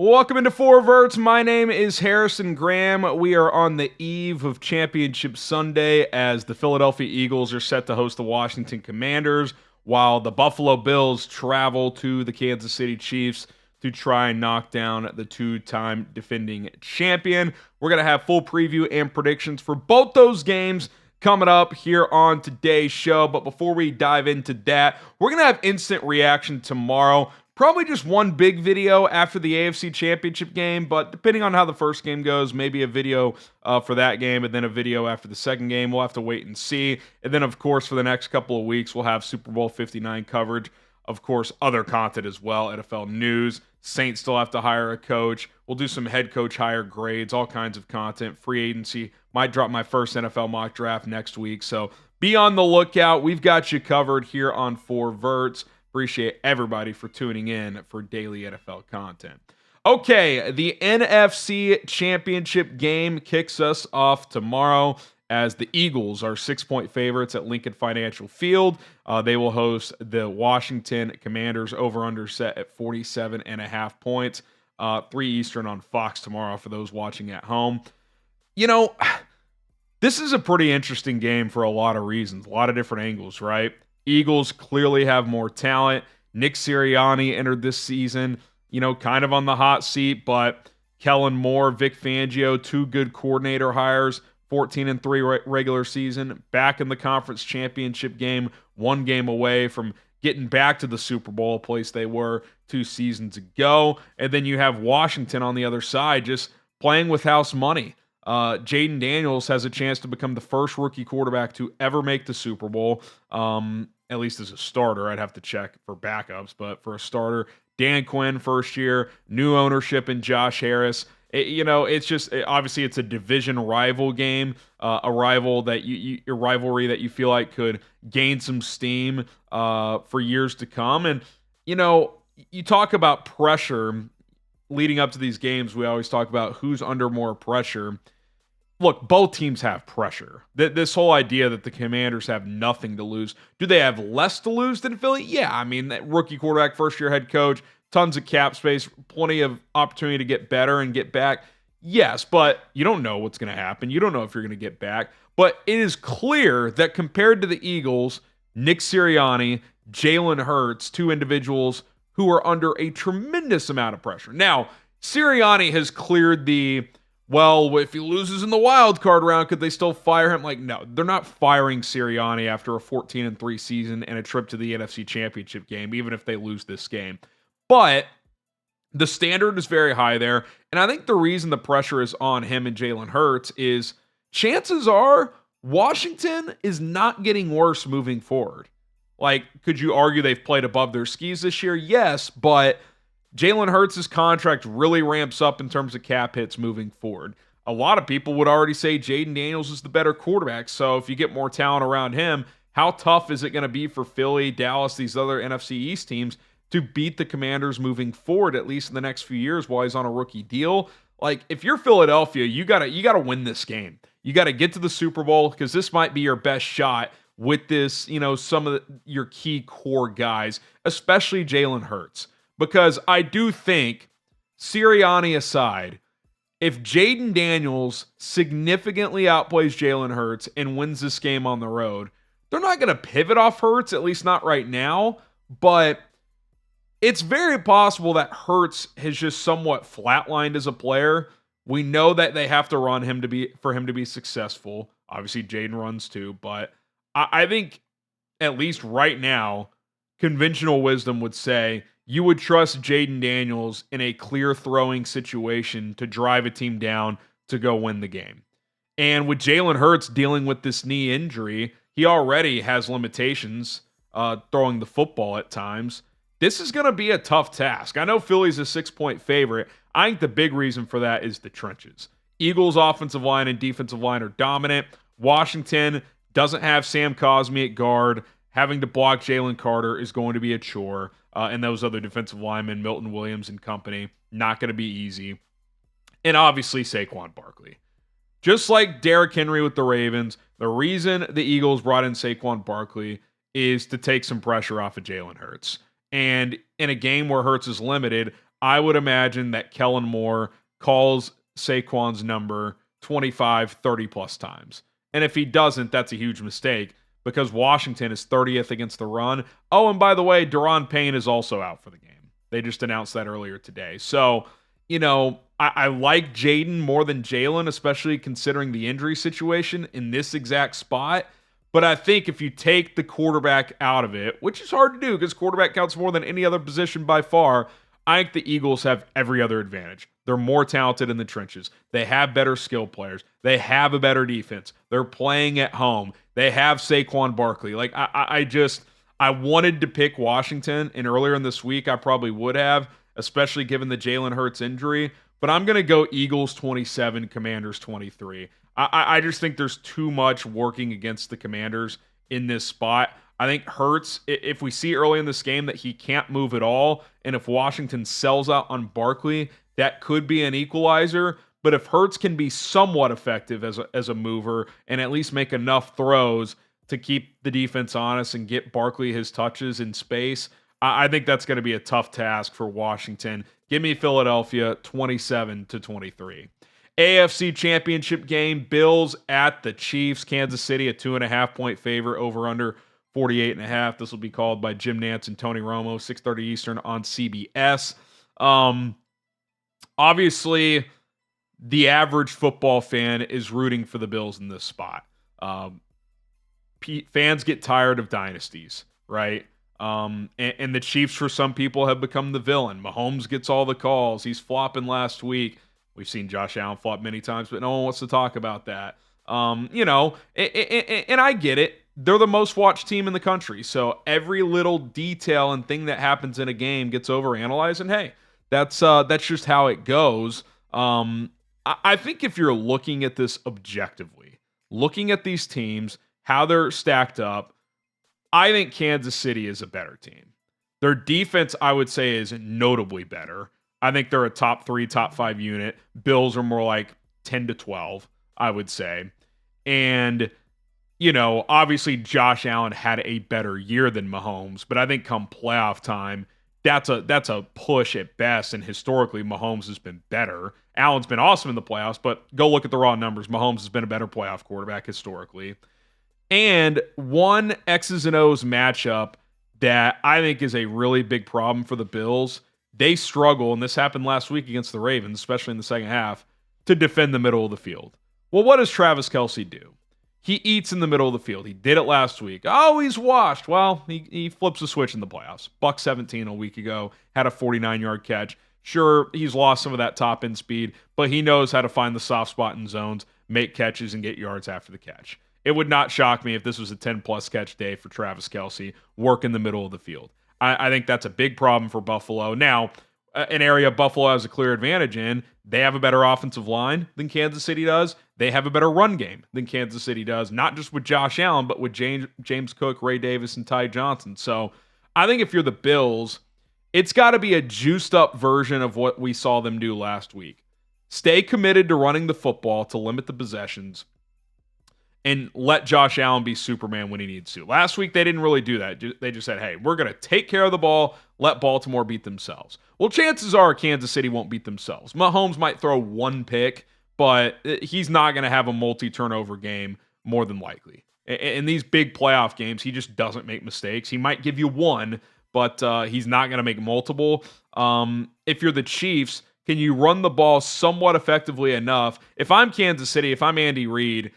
Welcome into Four Verts. My name is Harrison Graham. We are on the eve of Championship Sunday as the Philadelphia Eagles are set to host the Washington Commanders, while the Buffalo Bills travel to the Kansas City Chiefs to try and knock down the two-time defending champion. We're going to have full preview and predictions for both those games coming up here on today's show. But before we dive into that, we're going to have instant reaction tomorrow. Probably just one big video after the AFC Championship game, but depending on how the first game goes, maybe a video for that game and then a video after the second game. We'll have to wait and see. And then, of course, for the next couple of weeks, we'll have Super Bowl 59 coverage. Of course, other content as well, NFL news. Saints still have to hire a coach. We'll do some head coach hire grades, all kinds of content. Free agency. Might drop my first NFL mock draft next week. So be on the lookout. We've got you covered here on Four Verts. Appreciate everybody for tuning in for daily NFL content. Okay, the NFC Championship Game kicks us off tomorrow as the Eagles are 6-point favorites at Lincoln Financial Field. They will host the Washington Commanders. Over-under set at 47.5 points. 3 Eastern on Fox tomorrow for those watching at home. You know, this is a pretty interesting game for a lot of reasons, a lot of different angles, right? Eagles clearly have more talent. Nick Sirianni entered this season, kind of on the hot seat, but Kellen Moore, Vic Fangio, 2 good coordinator hires, 14-3 regular season, back in the conference championship game, 1 game away from getting back to the Super Bowl, a place they were 2 seasons ago. And then you have Washington on the other side, just playing with house money. Jayden Daniels has a chance to become the first rookie quarterback to ever make the Super Bowl, at least as a starter. I'd have to check for backups, but for a starter, Dan Quinn first year, new ownership in Josh Harris. Obviously it's a division rival game, a rival that a rivalry that you feel like could gain some steam for years to come. And you talk about pressure leading up to these games. We always talk about who's under more pressure. Look, both teams have pressure. This whole idea that the Commanders have nothing to lose. Do they have less to lose than Philly? Yeah, I mean, that rookie quarterback, first-year head coach, tons of cap space, plenty of opportunity to get better and get back. Yes, but you don't know what's going to happen. You don't know if you're going to get back. But it is clear that compared to the Eagles, Nick Sirianni, Jalen Hurts, 2 individuals who are under a tremendous amount of pressure. Now, Sirianni has cleared if he loses in the wild card round, could they still fire him? Like, no, they're not firing Sirianni after a 14-3 season and a trip to the NFC Championship game, even if they lose this game. But the standard is very high there. And I think the reason the pressure is on him and Jalen Hurts is chances are Washington is not getting worse moving forward. Like, could you argue they've played above their skis this year? Yes, but Jalen Hurts' contract really ramps up in terms of cap hits moving forward. A lot of people would already say Jayden Daniels is the better quarterback, so if you get more talent around him, how tough is it going to be for Philly, Dallas, these other NFC East teams to beat the Commanders moving forward, at least in the next few years while he's on a rookie deal? Like, if you're Philadelphia, you gotta win this game. You got to get to the Super Bowl because this might be your best shot with this, some of your key core guys, especially Jalen Hurts. Because I do think, Sirianni aside, if Jayden Daniels significantly outplays Jalen Hurts and wins this game on the road, they're not going to pivot off Hurts, at least not right now. But it's very possible that Hurts has just somewhat flatlined as a player. We know that they have to run him for him to be successful. Obviously, Jayden runs too, but I think at least right now, conventional wisdom would say you would trust Jayden Daniels in a clear throwing situation to drive a team down to go win the game. And with Jalen Hurts dealing with this knee injury, he already has limitations throwing the football at times. This is going to be a tough task. I know Philly's a 6-point favorite. I think the big reason for that is the trenches. Eagles' offensive line and defensive line are dominant. Washington doesn't have Sam Cosmi at guard. Having to block Jalen Carter is going to be a chore. And those other defensive linemen, Milton Williams and company, not going to be easy. And obviously Saquon Barkley. Just like Derrick Henry with the Ravens, the reason the Eagles brought in Saquon Barkley is to take some pressure off of Jalen Hurts. And in a game where Hurts is limited, I would imagine that Kellen Moore calls Saquon's number 25, 30 plus times. And if he doesn't, that's a huge mistake because Washington is 30th against the run. Oh, and by the way, Daron Payne is also out for the game. They just announced that earlier today. So, I like Jayden more than Jalen, especially considering the injury situation in this exact spot. But I think if you take the quarterback out of it, which is hard to do because quarterback counts more than any other position by far, I think the Eagles have every other advantage. They're more talented in the trenches. They have better skill players. They have a better defense. They're playing at home. They have Saquon Barkley. Like, I wanted to pick Washington, and earlier in this week I probably would have, especially given the Jalen Hurts injury. But I'm going to go Eagles 27, Commanders 23. I just think there's too much working against the Commanders in this spot. I think Hurts, if we see early in this game that he can't move at all, and if Washington sells out on Barkley, that could be an equalizer. But if Hurts can be somewhat effective as a mover and at least make enough throws to keep the defense honest and get Barkley his touches in space, I think that's going to be a tough task for Washington. Give me Philadelphia 27-23. AFC Championship Game, Bills at the Chiefs. Kansas City, a 2.5-point favorite, over under 48.5. This will be called by Jim Nantz and Tony Romo, 6:30 Eastern on CBS. Obviously, the average football fan is rooting for the Bills in this spot. Fans get tired of dynasties, right? And the Chiefs, for some people, have become the villain. Mahomes gets all the calls. He's flopping last week. We've seen Josh Allen flop many times, but no one wants to talk about that. And I get it. They're the most watched team in the country. So every little detail and thing that happens in a game gets overanalyzed. And hey, that's just how it goes. I think if you're looking at this objectively, looking at these teams, how they're stacked up, I think Kansas City is a better team. Their defense, I would say, is notably better. I think they're a top 3, top 5 unit. Bills are more like 10 to 12, I would say. And, obviously Josh Allen had a better year than Mahomes, but I think come playoff time, that's a push at best, and historically Mahomes has been better. Allen's been awesome in the playoffs, but go look at the raw numbers. Mahomes has been a better playoff quarterback historically. And one X's and O's matchup that I think is a really big problem for the Bills. They struggle, and this happened last week against the Ravens, especially in the second half, to defend the middle of the field. Well, what does Travis Kelce do? He eats in the middle of the field. He did it last week. Oh, he's washed. Well, he flips a switch in the playoffs. Buck 17 a week ago, had a 49-yard catch. Sure, he's lost some of that top-end speed, but he knows how to find the soft spot in zones, make catches, and get yards after the catch. It would not shock me if this was a 10-plus catch day for Travis Kelce, work in the middle of the field. I think that's a big problem for Buffalo. Now, an area Buffalo has a clear advantage in, they have a better offensive line than Kansas City does. They have a better run game than Kansas City does, not just with Josh Allen, but with James Cook, Ray Davis, and Ty Johnson. So I think if you're the Bills, it's got to be a juiced-up version of what we saw them do last week. Stay committed to running the football to limit the possessions, and let Josh Allen be Superman when he needs to. Last week, they didn't really do that. They just said, hey, we're going to take care of the ball, let Baltimore beat themselves. Well, chances are Kansas City won't beat themselves. Mahomes might throw one pick, but he's not going to have a multi-turnover game more than likely. In these big playoff games, he just doesn't make mistakes. He might give you one, but he's not going to make multiple. If you're the Chiefs, can you run the ball somewhat effectively enough? If I'm Kansas City, if I'm Andy Reid,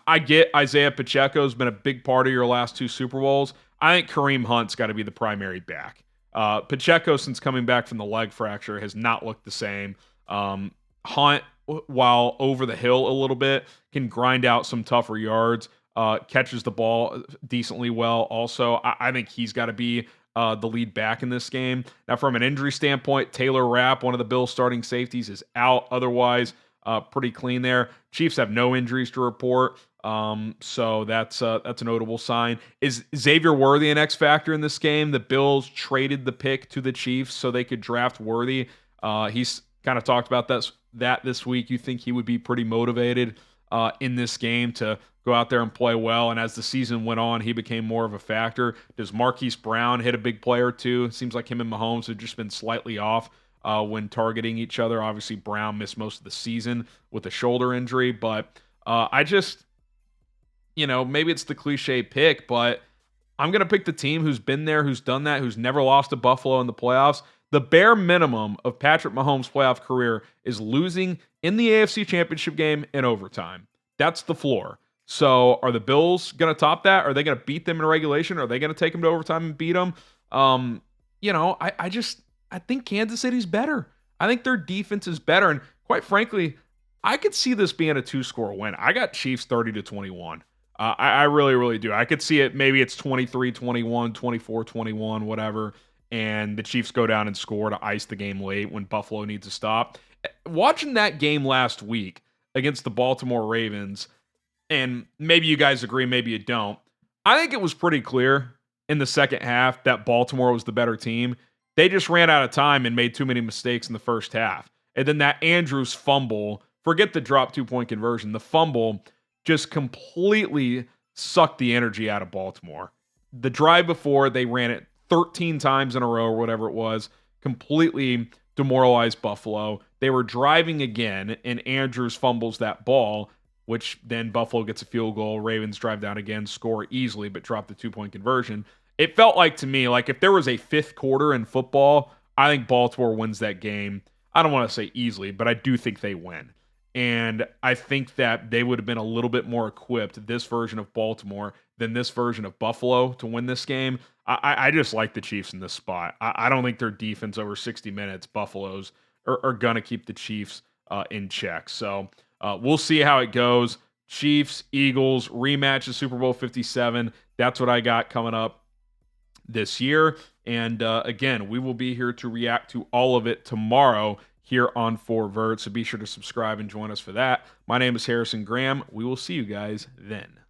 I get Isaiah Pacheco's been a big part of your last 2 Super Bowls. I think Kareem Hunt's got to be the primary back. Pacheco, since coming back from the leg fracture, has not looked the same. Hunt, while over the hill a little bit, can grind out some tougher yards, catches the ball decently well. Also, I think he's got to be the lead back in this game. Now, from an injury standpoint, Taylor Rapp, one of the Bills' starting safeties, is out. Otherwise, pretty clean there. Chiefs have no injuries to report, so that's a notable sign. Is Xavier Worthy an X factor in this game? The Bills traded the pick to the Chiefs so they could draft Worthy. He's kind of talked about that this week. You think he would be pretty motivated in this game to go out there and play well, and as the season went on, he became more of a factor. Does Marquise Brown hit a big play or two? It seems like him and Mahomes have just been slightly off when targeting each other. Obviously, Brown missed most of the season with a shoulder injury, but I just, maybe it's the cliche pick, but I'm going to pick the team who's been there, who's done that, who's never lost to Buffalo in the playoffs. The bare minimum of Patrick Mahomes' playoff career is losing in the AFC Championship game in overtime. That's the floor. So are the Bills going to top that? Are they going to beat them in regulation? Are they going to take them to overtime and beat them? I think Kansas City's better. I think their defense is better. And quite frankly, I could see this being a 2-score win. I got Chiefs 30-21. I really, really do. I could see it. Maybe it's 23-21, 24-21, whatever. And the Chiefs go down and score to ice the game late when Buffalo needs to stop. Watching that game last week against the Baltimore Ravens, and maybe you guys agree, maybe you don't. I think it was pretty clear in the second half that Baltimore was the better team. They just ran out of time and made too many mistakes in the first half. And then that Andrews fumble, forget the drop 2-point conversion, the fumble just completely sucked the energy out of Baltimore. The drive before, they ran it 13 times in a row or whatever it was, completely demoralized Buffalo. They were driving again, and Andrews fumbles that ball, which then Buffalo gets a field goal. Ravens drive down again, score easily, but drop the 2-point conversion. It felt like to me, like if there was a fifth quarter in football, I think Baltimore wins that game. I don't want to say easily, but I do think they win. And I think that they would have been a little bit more equipped, this version of Baltimore, than this version of Buffalo to win this game. I just like the Chiefs in this spot. I don't think their defense over 60 minutes, Buffalo's, are going to keep the Chiefs in check. So we'll see how it goes. Chiefs, Eagles, rematch of Super Bowl 57. That's what I got coming up this year. And again, we will be here to react to all of it tomorrow here on Verts. So be sure to subscribe and join us for that. My name is Harrison Graham. We will see you guys then.